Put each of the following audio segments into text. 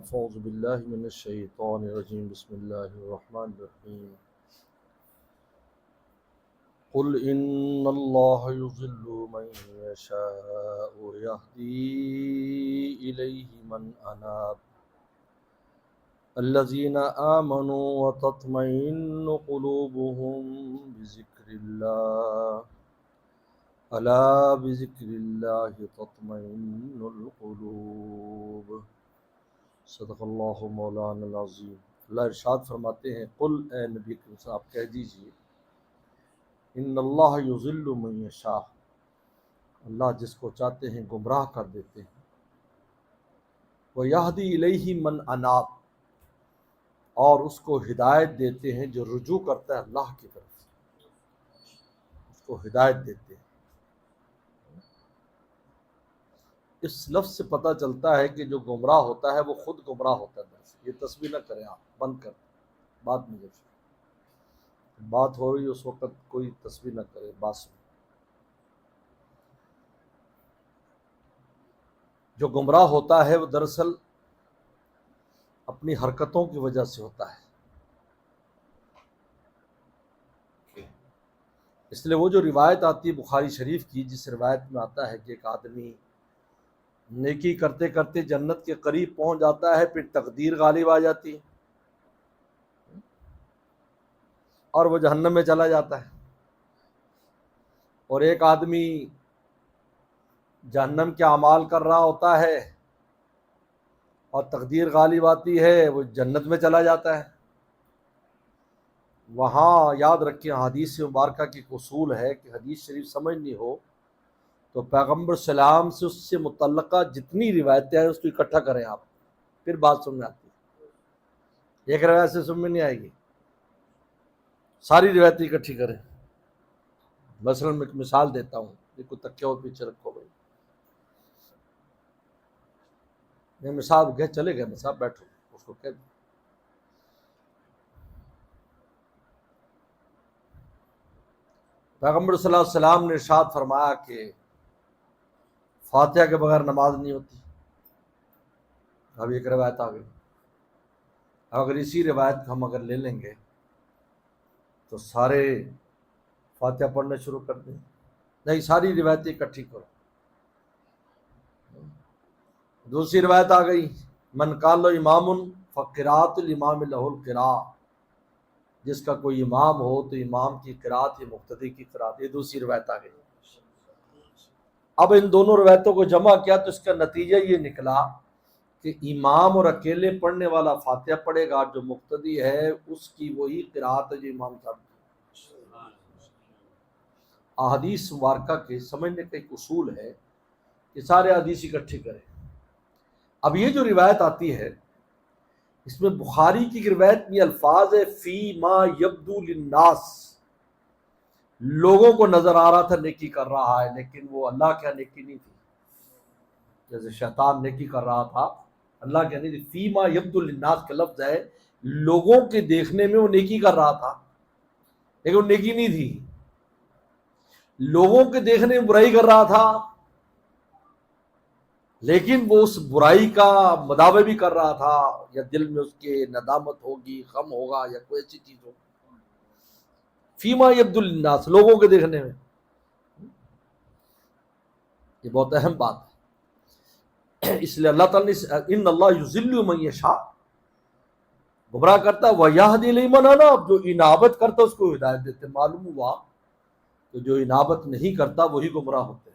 اعوذ باللہ من الشیطان الرجیم بسم اللہ الرحمن الرحیم قل ان اللہ یضل من یشاء ویہدی الیہ من اناب الذین آمنوا وتطمئن قلوبهم بذکر اللہ الا بذکر اللہ تطمئن القلوب۔ صدق اللہ مولانا العظیم۔ اللہ ارشاد فرماتے ہیں قل اے نبی کریم صاحب آپ کہہ دیجئے ان اللہ یضل من یشاء، اللہ جس کو چاہتے ہیں گمراہ کر دیتے ہیں، ویہدی الیہ من اناب، اور اس کو ہدایت دیتے ہیں جو رجوع کرتا ہے اللہ کی طرف، اس کو ہدایت دیتے ہیں۔ اس لفظ سے پتہ چلتا ہے کہ جو گمراہ ہوتا ہے وہ خود گمراہ ہوتا ہے۔ یہ تصویر نہ کریں، آپ بند کر بات میں جب بات ہو رہی اس وقت کوئی تصویر نہ کرے، بات سن۔ جو گمراہ ہوتا ہے وہ دراصل اپنی حرکتوں کی وجہ سے ہوتا ہے، اس لیے وہ جو روایت آتی ہے بخاری شریف کی، جس روایت میں آتا ہے کہ ایک آدمی نیکی کرتے کرتے جنت کے قریب پہنچ جاتا ہے، پھر تقدیر غالب آ جاتی ہے اور وہ جہنم میں چلا جاتا ہے، اور ایک آدمی جہنم کے اعمال کر رہا ہوتا ہے اور تقدیر غالب آتی ہے، وہ جنت میں چلا جاتا ہے۔ وہاں یاد رکھیں حدیث مبارکہ کی اصول ہے کہ حدیث شریف سمجھنی ہو تو پیغمبر سلام سے اس سے متعلقہ جتنی روایتیں ہیں اس کو اکٹھا کریں آپ، پھر بات سمجھ میں آتی ہے۔ ایک روایت سے سمجھ میں نہیں آئے گی، ساری روایتیں اکٹھی کریں۔ مثلا میں ایک مثال دیتا ہوں، دیکھو تکیہ اور پیچھے رکھو بھائی، میں مثال گئے چلے گئے صاحب بیٹھو، اس کو کہہ دیں پیغمبر صلی اللہ علیہ وسلم نے ارشاد فرمایا کہ فاتحہ کے بغیر نماز نہیں ہوتی۔ اب ایک روایت آ گئی، اگر اسی روایت کو ہم اگر لے لیں گے تو سارے فاتحہ پڑھنا شروع کر دیں، نہیں ساری روایتیں اکٹھی کرو۔ دوسری روایت آ گئی، من قال لو امام فقرات الامام لہ القراء، جس کا کوئی امام ہو تو امام کی قرات ہے مقتدی کی قرات، یہ دوسری روایت آ گئی۔ اب ان دونوں روایتوں کو جمع کیا تو اس کا نتیجہ یہ نکلا کہ امام اور اکیلے پڑھنے والا فاتحہ پڑھے گا، جو مقتدی ہے اس کی وہی قرات ہے جو امام صاحب کی۔ احادیث مبارکہ کے سمجھنے کا ایک اصول ہے کہ سارے احادیث اکٹھی کریں۔ اب یہ جو روایت آتی ہے اس میں بخاری کی روایت میں الفاظ ہے فی ما یبدو للناس، لوگوں کو نظر آ رہا تھا نیکی کر رہا ہے لیکن وہ اللہ کیا نیکی نہیں تھی، جیسے شیطان نیکی کر رہا تھا اللہ کیا نہیں تھی۔ فی ما یبدو للناس کا لفظ ہے لوگوں کے دیکھنے میں وہ نیکی کر رہا تھا لیکن وہ نیکی نہیں تھی، لوگوں کے دیکھنے میں برائی کر رہا تھا لیکن وہ اس برائی کا مداوع بھی کر رہا تھا، یا دل میں اس کے ندامت ہوگی، غم ہوگا، یا کوئی ایسی چیز ہو۔ فیما یبدو للناس، لوگوں کے دیکھنے میں، یہ بہت اہم بات ہے۔ اس لیے اللہ تعالیٰ نے ان اللہ یضل من یشاء، گمراہ کرتا ہے، ویہدی الیہ من اناب، جو انابت کرتا ہے اس کو ہدایت دیتے۔ معلوم ہوا کہ جو انابت نہیں کرتا وہی گمراہ ہوتے ہیں۔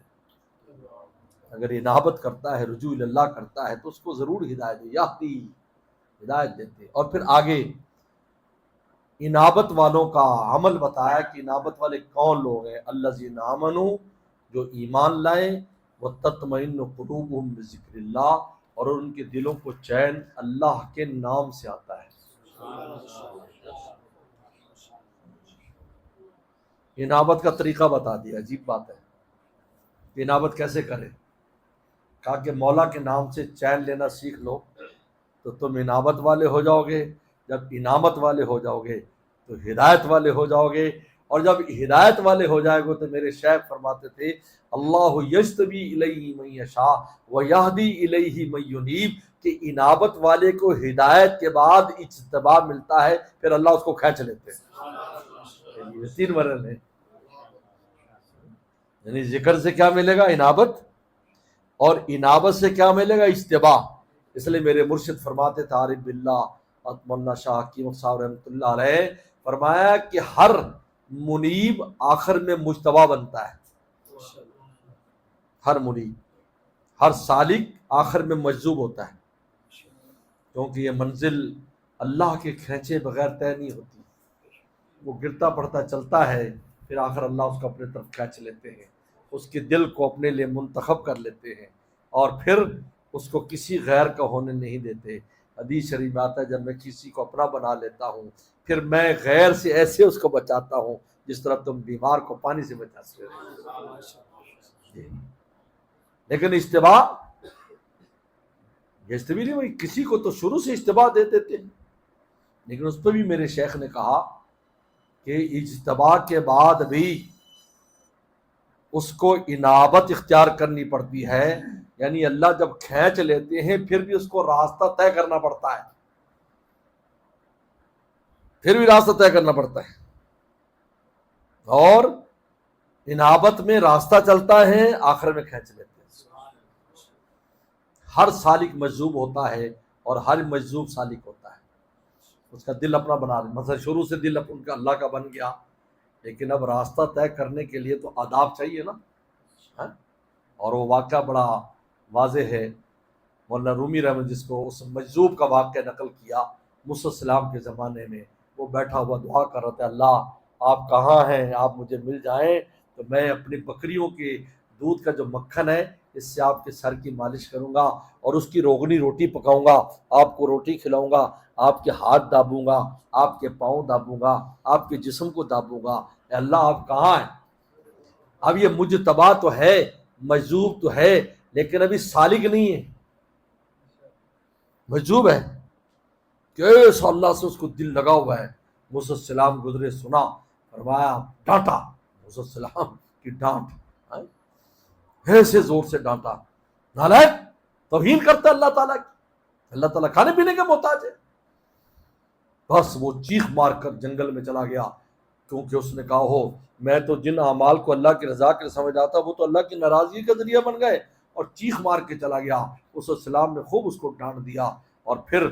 اگر انابت کرتا ہے، رجوع اللہ کرتا ہے تو اس کو ضرور ہدایت دے، یہدی ہدایت دیتے۔ اور پھر آگے انابت والوں کا عمل بتایا کہ انابت والے کون لوگ ہیں، الذین آمنوا، جو ایمان لائیں، وتطمئن قلوبہم بذکر اللہ، اور ان کے دلوں کو چین اللہ کے نام سے آتا ہے۔ انابت کا طریقہ بتا دیا، عجیب بات ہے کہ انابت کیسے کریں۔ کہا کہ مولا کے نام سے چین لینا سیکھ لو تو تم انابت والے ہو جاؤ گے، جب انابت والے ہو جاؤ گے تو ہدایت والے ہو جاؤ گے، اور جب ہدایت والے ہو جائے گے تو میرے شیخ فرماتے تھے اللہ یجتبی الیہ من یشاء ویہدی الیہ من ینیب، کہ انابت والے کو ہدایت کے بعد اجتباء ملتا ہے، پھر اللہ اس کو کھینچ لیتے ہیں۔ یہ 3 مرحلے ہیں، یعنی ذکر سے کیا ملے گا؟ انابت، اور انابت سے کیا ملے گا؟ اجتباء۔ اس لیے میرے مرشد فرماتے تھے عارف باللہ عطم اللہ شاہ حکیم صاحب رحمۃ اللہ علیہ، فرمایا کہ ہر منیب آخر میں مجتبی بنتا ہے، ہر منیب، ہر سالک آخر میں مجذوب ہوتا ہے، کیونکہ یہ منزل اللہ کے کھینچے بغیر طے نہیں ہوتی، وہ گرتا پڑتا چلتا ہے، پھر آخر اللہ اس کو اپنے طرف کھینچ لیتے ہیں، اس کے دل کو اپنے لیے منتخب کر لیتے ہیں، اور پھر اس کو کسی غیر کا ہونے نہیں دیتے۔ حدیث شریف میں آتا ہے جب میں کسی کو اپنا بنا لیتا ہوں پھر میں غیر سے ایسے اس کو بچاتا ہوں جس طرح تم بیمار کو پانی سے بچاتے ہو۔ لیکن اجتباء، یہ اجتباء نہیں، وہی کسی کو تو شروع سے اجتباء دے دیتے ہیں، لیکن اس پہ بھی میرے شیخ نے کہا کہ اجتباء کے بعد بھی اس کو انابت اختیار کرنی پڑتی ہے، یعنی اللہ جب کھینچ لیتے ہیں پھر بھی اس کو راستہ طے کرنا پڑتا ہے، پھر بھی راستہ طے کرنا پڑتا ہے، اور انابت میں راستہ چلتا ہے، آخر میں کھینچ لیتے ہیں۔ ہر سالک مجذوب ہوتا ہے اور ہر مجذوب سالک ہوتا ہے، اس کا دل اپنا بنا لے، مثلا شروع سے دل ان کا اللہ کا بن گیا، لیکن اب راستہ طے کرنے کے لیے تو آداب چاہیے نا، اور وہ واقعہ بڑا واضح ہے، مولانا رومی رحمۃ جس کو اس مجذوب کا واقعہ نقل کیا موسیٰ السلام کے زمانے میں، وہ بیٹھا ہوا دعا کر رہا تھا، اللہ آپ کہاں ہیں، آپ مجھے مل جائیں تو میں اپنی بکریوں کے دودھ کا جو مکھن ہے اس سے آپ کے سر کی مالش کروں گا اور اس کی روغنی روٹی پکاؤں گا، آپ کو روٹی کھلاؤں گا، آپ کے ہاتھ دابوں گا، آپ کے پاؤں دابوں گا، آپ کے جسم کو دابوں گا، اے اللہ آپ کہاں ہیں؟ اب یہ مجتبی تو ہے، مجذوب تو ہے، لیکن ابھی سالک نہیں ہے، مجذوب ہے، کیسا اللہ سے اس کو دل لگا ہوا ہے۔ موسیٰ السلام گزرے، سنا، فرمایا، ڈانٹا، موسیٰ السلام کی ڈانٹ، ایسے زور سے ڈانٹا، نالائق، توہین کرتا ہے اللہ تعالیٰ کی، اللہ تعالیٰ کھانے پینے کا محتاج ہے۔ بس وہ چیخ مار کر جنگل میں چلا گیا، کیونکہ اس نے کہا ہو میں تو جن اعمال کو اللہ کی رضا کے سمجھا تھا وہ تو اللہ کی ناراضگی کا ذریعہ بن گئے، اور چیخ مار کے چلا گیا۔ اس السلام نے خوب اس کو ڈانٹ دیا، اور پھر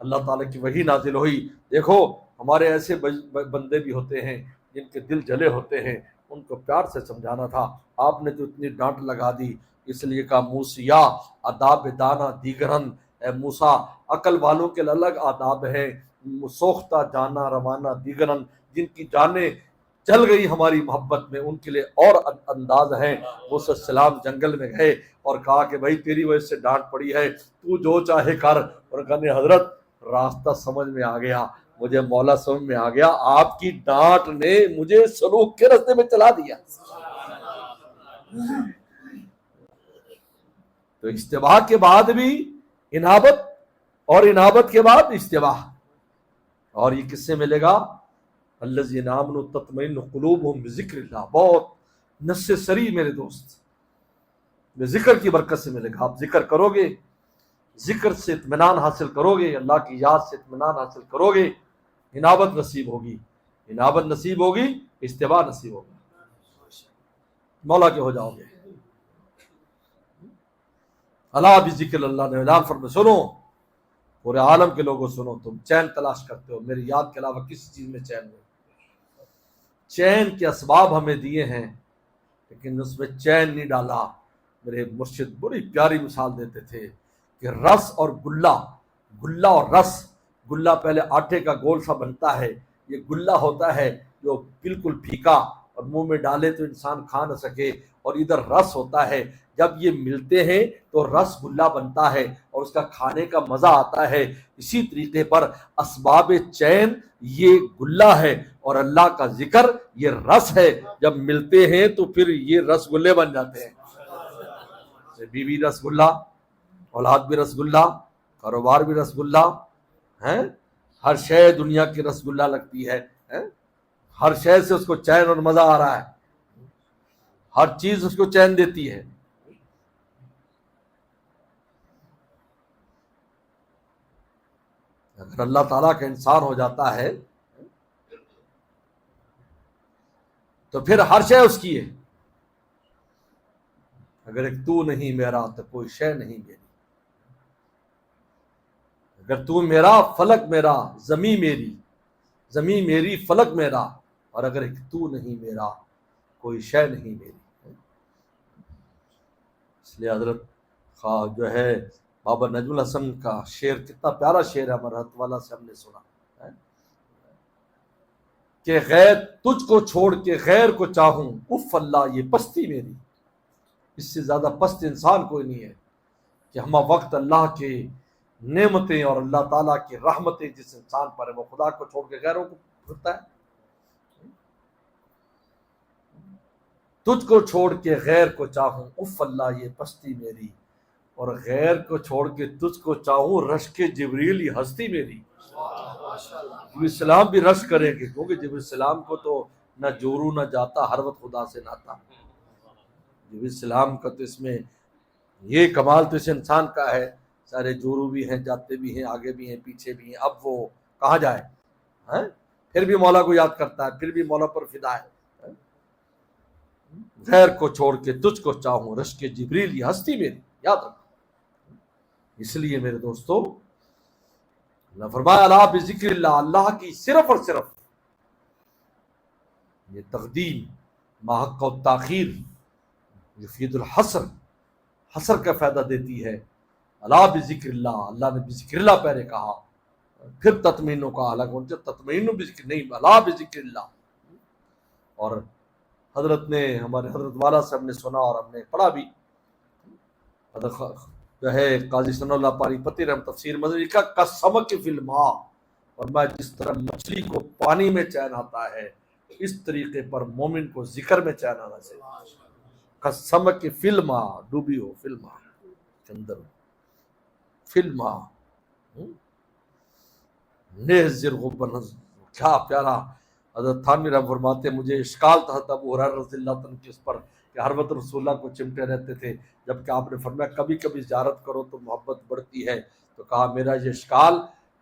اللہ تعالیٰ کی وحی نازل ہوئی۔ دیکھو ہمارے ایسے بندے بھی ہوتے ہیں جن کے دل جلے ہوتے ہیں، ان کو پیار سے سمجھانا تھا، آپ نے تو اتنی ڈانٹ لگا دی، اس لیے کہا موسیٰ آداب دانا دیگرن، اے موسیٰ عقل والوں کے الگ آداب ہیں، سوختہ جانا روانہ دیگرن، جن کی جانیں چل گئی ہماری محبت میں ان کے لیے اور انداز ہیں۔ موسیٰ السلام جنگل میں گئے اور کہا کہ بھائی تیری وجہ سے ڈانٹ پڑی ہے، تو جو چاہے کر، اور کہنے حضرت راستہ سمجھ میں آ گیا، مجھے مولا سمجھ میں آ گیا، آپ کی ڈانٹ نے مجھے سلوک کے راستے میں چلا دیا۔ تو اجتباء کے بعد بھی انابت، اور انابت کے بعد اجتباء، اور یہ کس سے ملے گا؟ الذین آمنوا تطمئن قلوبہم بذکر اللہ، بہت نص سری میرے دوست، ذکر کی برکت سے ملے گا۔ آپ ذکر کرو گے، ذکر سے اطمینان حاصل کرو گے، اللہ کی یاد سے اطمینان حاصل کرو گے، انابت نصیب ہوگی، انابت نصیب ہوگی، اجتباء نصیب ہوگی، مولا کے ہو جاؤ گے۔ اللہ بذکر اللہ نے اعلان فرمایا، سنو پورے عالم کے لوگوں سنو، تم چین تلاش کرتے ہو، میری یاد کے علاوہ کسی چیز میں چین نہیں، چین کے اسباب ہمیں دیے ہیں لیکن اس میں چین نہیں ڈالا۔ میرے مرشد بڑی پیاری مثال دیتے تھے کہ رس اور گلہ، گلہ اور رس، گلہ پہلے آٹے کا گول سا بنتا ہے، یہ گلہ ہوتا ہے جو بالکل پھیکا اور منہ میں ڈالے تو انسان کھا نہ سکے، اور ادھر رس ہوتا ہے، جب یہ ملتے ہیں تو رس گلہ بنتا ہے اور اس کا کھانے کا مزہ آتا ہے۔ اسی طریقے پر اسباب چین یہ گلہ ہے اور اللہ کا ذکر یہ رس ہے، جب ملتے ہیں تو پھر یہ رس گلے بن جاتے ہیں۔ بیوی رس گلہ، اولاد بھی رس گلہ، کاروبار بھی رس گلہ ہے، ہر شے دنیا کی رس گلہ لگتی ہے، ہر شے سے اس کو چین اور مزہ آ رہا ہے، ہر چیز اس کو چین دیتی ہے۔ اگر اللہ تعالیٰ کا انسان ہو جاتا ہے تو پھر ہر شے اس کی ہے. اگر ایک تو نہیں میرا تو کوئی شے نہیں میری. اگر تو میرا فلک میرا زمین میری، زمین میری فلک میرا، اور اگر ایک تو نہیں میرا کوئی شے نہیں میری. اس لیے حضرت جو ہے بابا نجم الحسن کا شعر کتنا پیارا شعر ہے، ہمارے حضرت والا سے ہم نے سنا ہے کہ غیر تجھ کو چھوڑ کے غیر کو چاہوں، اف اللہ یہ پستی میری. اس سے زیادہ پست انسان کوئی نہیں ہے کہ ہم وقت اللہ کے نعمتیں اور اللہ تعالیٰ کی رحمتیں جس انسان پر ہے وہ خدا کو چھوڑ کے غیروں کو پھرتا ہے. تجھ کو چھوڑ کے غیر کو چاہوں، اف اللہ یہ پستی میری، اور غیر کو چھوڑ کے تجھ کو چاہوں، رشک جبریل یہ ہستی میری. جبریل السلام بھی رشک کریں گے، کیونکہ جبریل السلام کو تو نہ جورو نہ جاتا، ہر وقت خدا سے ناتا. جبریل السلام کا تو اس میں یہ کمال تو اس انسان کا ہے، سارے جورو بھی ہیں، جاتے بھی ہیں، آگے بھی ہیں، پیچھے بھی ہیں، اب وہ کہاں جائے؟ پھر بھی مولا کو یاد کرتا ہے، پھر بھی مولا پر فدا ہے. غیر کو چھوڑ کے تجھ کو چاہوں، رشک جبریل یہ ہستی میری. یاد رکھو. اس لیے میرے دوستو اللہ فرمایا الا بذکر اللہ، اللہ کی صرف اور صرف یہ تقدیم ماحق و تاخیر یفید الحصر، حصر کا فائدہ دیتی ہے. الا بذکر اللہ، اللہ نے بذکر اللہ پہلے کہا، پھر تطمئنوں کا حالانکہ تطمئن بذکر نہیں، الا بذکر اللہ. اور حضرت نے ہمارے حضرت والا سے ہم نے سنا اور ہم نے پڑھا بھی، حضرت جو ہے قاضی ثناء اللہ پانی پتی رحم تفسیر مدنی کا کسمک فی الماء، اور میں جس طرح مچھلی کو پانی میں چین آتا ہے اس طریقے پر مومن کو ذکر میں چین آنا چاہیے. کسمک فی الماء، ڈوبی ہو فی الماء کے اندر، فی الماء نہزر غبن. کیا پیارا حضرت تھانوی رحمہ فرماتے ہیں مجھے اشکال تھا ابو ہریرہ رضی اللہ عنہ کی اس پر کہ ہر وقت رسول اللہ کو چمٹے رہتے تھے، جبکہ آپ نے فرمایا کبھی کبھی زیارت کرو تو محبت بڑھتی ہے. تو کہا میرا یہ اشکال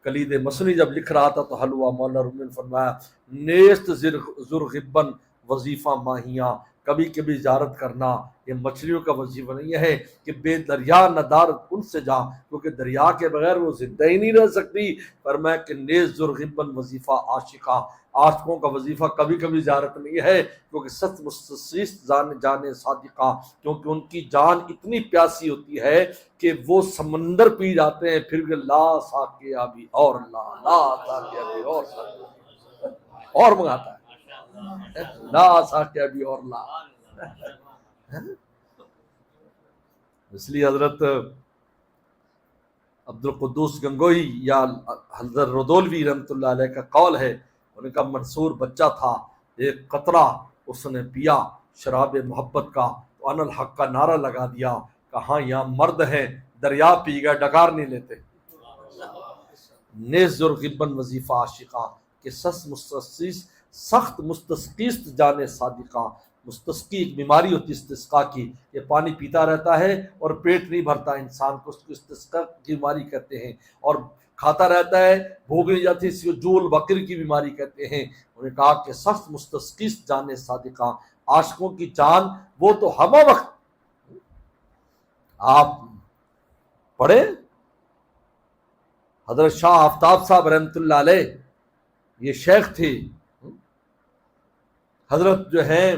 کلید مسنی جب لکھ رہا تھا تو حل ہوا. مولانا رومی نے فرمایا نیست زرغبن وظیفہ ماہیاں، کبھی کبھی زیارت کرنا یہ مچھلیوں کا وظیفہ نہیں ہے کہ بے دریا ندار ان سے جا، کیونکہ دریا کے بغیر وہ زندہ ہی نہیں رہ سکتی. فرمایا کہ نیز زرغبن وظیفہ عاشقہ، عاشقوں کا وظیفہ کبھی کبھی زیارت نہیں ہے، کیونکہ سچ مستسیس جانے صادقہ، کیونکہ ان کی جان اتنی پیاسی ہوتی ہے کہ وہ سمندر پی جاتے ہیں پھر بھی لا ساقی ابھی اور اللہ، لا ساقی ابھی اور منگاتا ہے، لا ساقی ابھی اور لا. اس لیے حضرت عبد القدوس گنگوئی یا حضرت ردولوی رحمۃ اللہ علیہ کا قول ہے، ان کا منصور بچہ تھا، ایک قطرہ اس نے پیا شراب محبت کا تو ان الحق کا نعرہ لگا دیا، کہاں یہاں مرد ہیں دریا پی گئے ڈکار نہیں لیتے. نیز زرغبن وظیفہ عاشقہ کہ سس مستسقیس سخت مستسقیست جانے صادقہ. مستسقی ایک بیماری ہوتی ہے استسقاء کی، یہ پانی پیتا رہتا ہے اور پیٹ نہیں بھرتا انسان کو، اس کو استسقاء کی بیماری کہتے ہیں، اور کھاتا رہتا ہے بھوک نہیں جاتی، اس کو جول بکر کی بیماری کہتے ہیں. انہوں نے کہا کہ سخت مستسقیس جانے صادقہ، عاشقوں کی جان وہ تو ہمہ وقت. آپ پڑھے حضرت شاہ آفتاب صاحب رحمۃ اللہ علیہ، یہ شیخ تھے، حضرت جو ہیں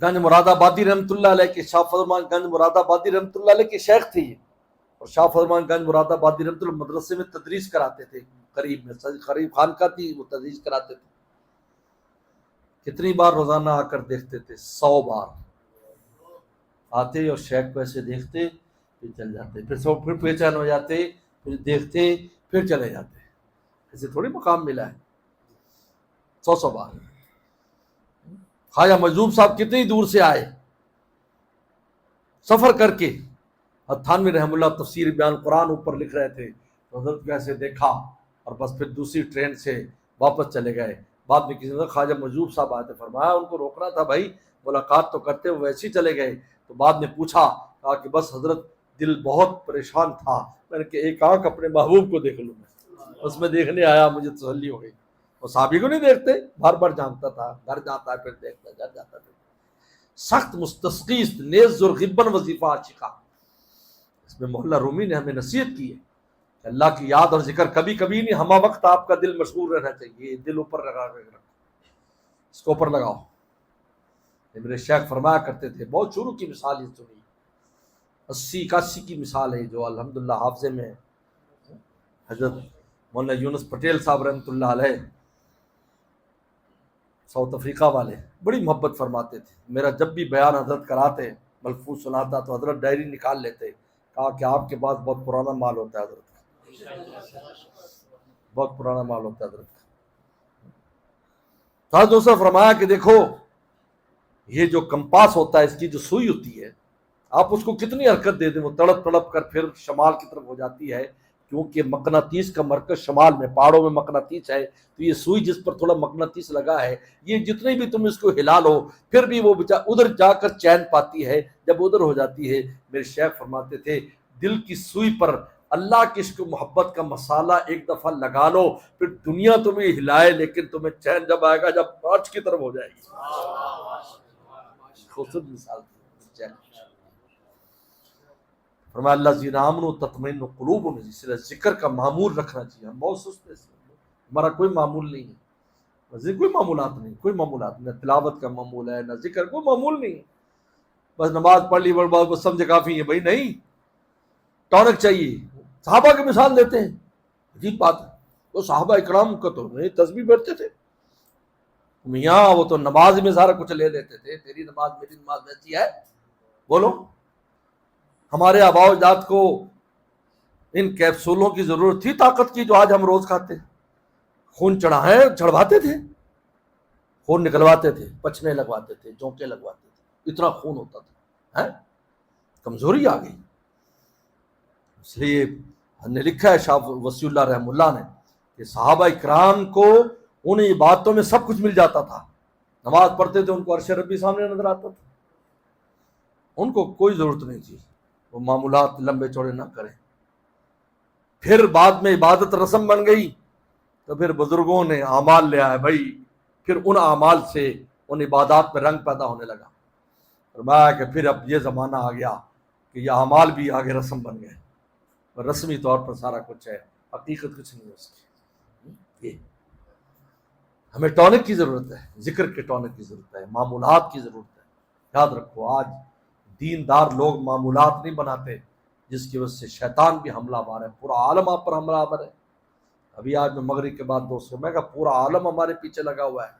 گنج مراد آبادی رحمۃ اللہ علیہ کے، شاہ فرمان گنج مراد آبادی رحمۃ اللہ علیہ کے شیخ تھے یہ، اور شاہ فرمان گنج مراد آبادی رحمۃ اللہ مدرسے میں تدریس کراتے تھے، قریب میں قریب خانقاہ تھی، وہ تدریس کراتے تھے. کتنی بار روزانہ آ کر دیکھتے تھے؟ 100 بار آتے اور شیخ کو ایسے دیکھتے پھر چل جاتے، پھر بے چین ہو جاتے، پھر دیکھتے پھر چلے جاتے. ایسے تھوڑی مقام ملا ہے 100 بار. خواجہ مجذوب صاحب کتنی دور سے آئے سفر کر کے، تھانوی رحم اللہ تفسیر بیان قرآن اوپر لکھ رہے تھے تو حضرت کو ایسے دیکھا اور بس پھر دوسری ٹرین سے واپس چلے گئے. بعد میں کسی نے خواجہ مجذوب صاحب آئے تھے، فرمایا ان کو روکنا تھا بھائی، ملاقات تو کرتے وہ ویسے ہی چلے گئے. تو بعد میں پوچھا، کہا کہ بس حضرت دل بہت پریشان تھا، میں نے کہ ایک آنکھ اپنے محبوب کو دیکھ لوں، میں اس میں دیکھنے آیا، مجھے تسلی ہو گئی۔ وہ صحابی کو نہیں دیکھتے، بار بار جانتا تھا، گھر جاتا ہے پھر دیکھتا، گھر جاتا پھر سخت مستسقی نیز غبن وظیفہ عاشقہ۔ اس میں مولا رومی نے ہمیں نصیحت کی ہے کہ اللہ کی یاد اور ذکر کبھی کبھی نہیں، ہمہ وقت آپ کا دل مشغول رہنا چاہیے، دل اوپر لگا کے رکھو، اس کو اوپر لگاؤ۔ میرے شیخ فرمایا کرتے تھے، بہت شروع کی مثال یہ سنی، 80-81 کی مثال ہے جو الحمدللہ حافظے میں ہے۔ حضرت مولانا یونس پٹیل صاحب رحمۃ اللہ علیہ، ساؤتھ افریقہ والے، بڑی محبت فرماتے تھے۔ میرا جب بھی بیان حضرت کراتے، ملفوظ سناتا تو حضرت ڈائری نکال لیتے، کہا کہ آپ کے پاس بہت پرانا مال ہوتا ہے حضرت کا، بہت پرانا مال ہوتا ہے حضرت کا۔ حضرت نے فرمایا کہ دیکھو یہ جو کمپاس ہوتا ہے، اس کی جو سوئی ہوتی ہے، آپ اس کو کتنی حرکت دے دیں وہ تڑپ تڑپ کر پھر شمال کی طرف ہو جاتی ہے، کیونکہ مقناطیس کا مرکز شمال میں، پہاڑوں میں مقناطیس ہے، تو یہ سوئی جس پر تھوڑا مقناطیس لگا ہے، یہ جتنے بھی تم اس کو ہلا لو پھر بھی وہ ادھر جا کر چین پاتی ہے، جب ادھر ہو جاتی ہے۔ میرے شیخ فرماتے تھے دل کی سوئی پر اللہ کی عشق و محبت کا مسالہ ایک دفعہ لگا لو، پھر دنیا تمہیں ہلائے لیکن تمہیں چین جب آئے گا جب مارچ کی طرف ہو جائے گی۔ خوبصورت مثال تھی۔ فرمایا الذین آمنوا تطمئن قلوبہم، اس لیے ذکر کا معمول رکھنا چاہیے۔ ہم بہت سست ہیں، ہمارا کوئی معمول نہیں ہے، کوئی معمولات نہیں، کوئی معمولات نہیں، نہ تلاوت کا معمول ہے نہ ذکر، کوئی معمول نہیں ہے۔ بس نماز پڑھ لی بس سمجھ کافی ہے، بھائی نہیں، ٹونک چاہیے۔ صحابہ کی مثال دیتے ہیں، عجیب بات ہے، وہ صحابہ اکرام کو تو نہیں تسبیح پڑھتے تھے میاں، وہ تو نماز میں سارا کچھ لے لیتے تھے، تیری نماز میری نماز ویسی ہے؟ بولو، ہمارے آباء و اجداد کو ان کیپسولوں کی ضرورت تھی طاقت کی جو آج ہم روز کھاتے ہیں؟ خون چڑھواتے تھے، خون نکلواتے تھے، پچھنے لگواتے تھے، جونکے لگواتے تھے، اتنا خون ہوتا تھا، کمزوری آ گئی۔ اس لیے ہم نے لکھا ہے شاہ وسیع اللہ رحمہ اللہ نے کہ صحابہ اکرام کو ان عبادتوں میں سب کچھ مل جاتا تھا، نماز پڑھتے تھے ان کو عرش ربی سامنے نظر آتا تھا، ان کو کوئی ضرورت نہیں تھی وہ معمولات لمبے چوڑے نہ کریں۔ پھر بعد میں عبادت رسم بن گئی تو پھر بزرگوں نے اعمال لے آئے، بھائی پھر ان اعمال سے ان عبادات میں رنگ پیدا ہونے لگا۔ فرمایا کہ پھر اب یہ زمانہ آ گیا کہ یہ اعمال بھی آگے رسم بن گئے، اور رسمی طور پر سارا کچھ ہے، حقیقت کچھ نہیں ہے اس کی۔ یہ ہمیں ٹونک کی ضرورت ہے، ذکر کے ٹونک کی ضرورت ہے، معمولات کی ضرورت ہے۔ یاد رکھو آج دیندار لوگ معمولات نہیں بناتے، جس کی وجہ سے شیطان بھی حملہ آور ہے، پورا عالم آپ پر حملہ آور ہے۔ ابھی آج میں مغرب کے بعد دوستوں میں کہا پورا عالم ہمارے پیچھے لگا ہوا ہے،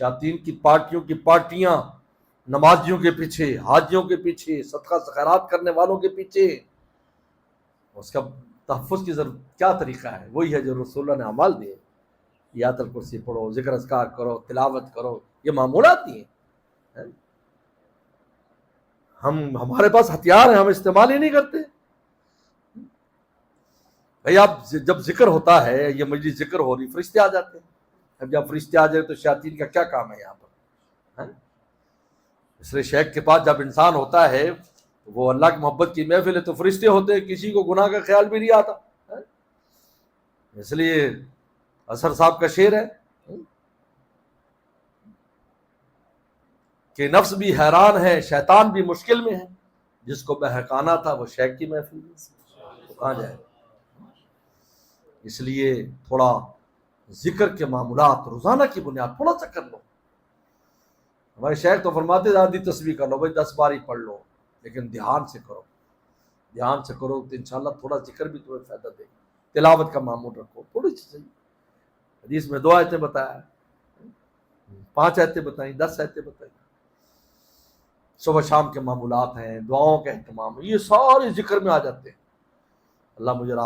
شیاطین کی پارٹیوں کی پارٹیاں نمازیوں کے پیچھے، حاجیوں کے پیچھے، صدقہ خیرات کرنے والوں کے پیچھے۔ اس کا تحفظ کی ضرورت کیا طریقہ ہے؟ وہی ہے جو رسول اللہ نے اعمال دیے، آیت الکرسی پڑھو، ذکر اذکار کرو، تلاوت کرو، یہ معمولات نہیں ہیں۔ ہمارے پاس ہتھیار ہیں، ہم استعمال ہی نہیں کرتے۔ بھائی آپ جب ذکر ہوتا ہے، یہ مجلس ذکر ہو رہی، فرشتے آ جاتے ہیں، اب جب فرشتے آ جائے تو شیاطین کا کیا کام ہے یہاں پر؟ اس لیے شیخ کے پاس جب انسان ہوتا ہے وہ اللہ کی محبت کی محفل ہے تو فرشتے ہوتے ہیں، کسی کو گناہ کا خیال بھی نہیں آتا۔ اس لیے اثر صاحب کا شعر ہے کہ نفس بھی حیران ہے، شیطان بھی مشکل میں ہے، جس کو بہکانا تھا وہ شیخ کی محفل میں کہاں جائے۔ اس لیے تھوڑا ذکر کے معمولات روزانہ کی بنیاد تھوڑا سا کر لو۔ ہمارے شیخ تو فرماتے آدھی تسبیح کر لو، بھائی 10 بار ہی پڑھ لو، لیکن دھیان سے کرو، دھیان سے کرو تو انشاءاللہ تھوڑا ذکر بھی تمہیں فائدہ دے گا۔ تلاوت کا معمول رکھو، تھوڑی سی صحیح، حدیث میں 2 آیتیں بتایا، 5 آیتیں بتائیں، 10 آیتیں بتائیں، صبح شام کے معمولات ہیں، دعاؤں کا اہتمام ہے، یہ سارے ذکر میں آ جاتے ہیں۔ اللہ مجھے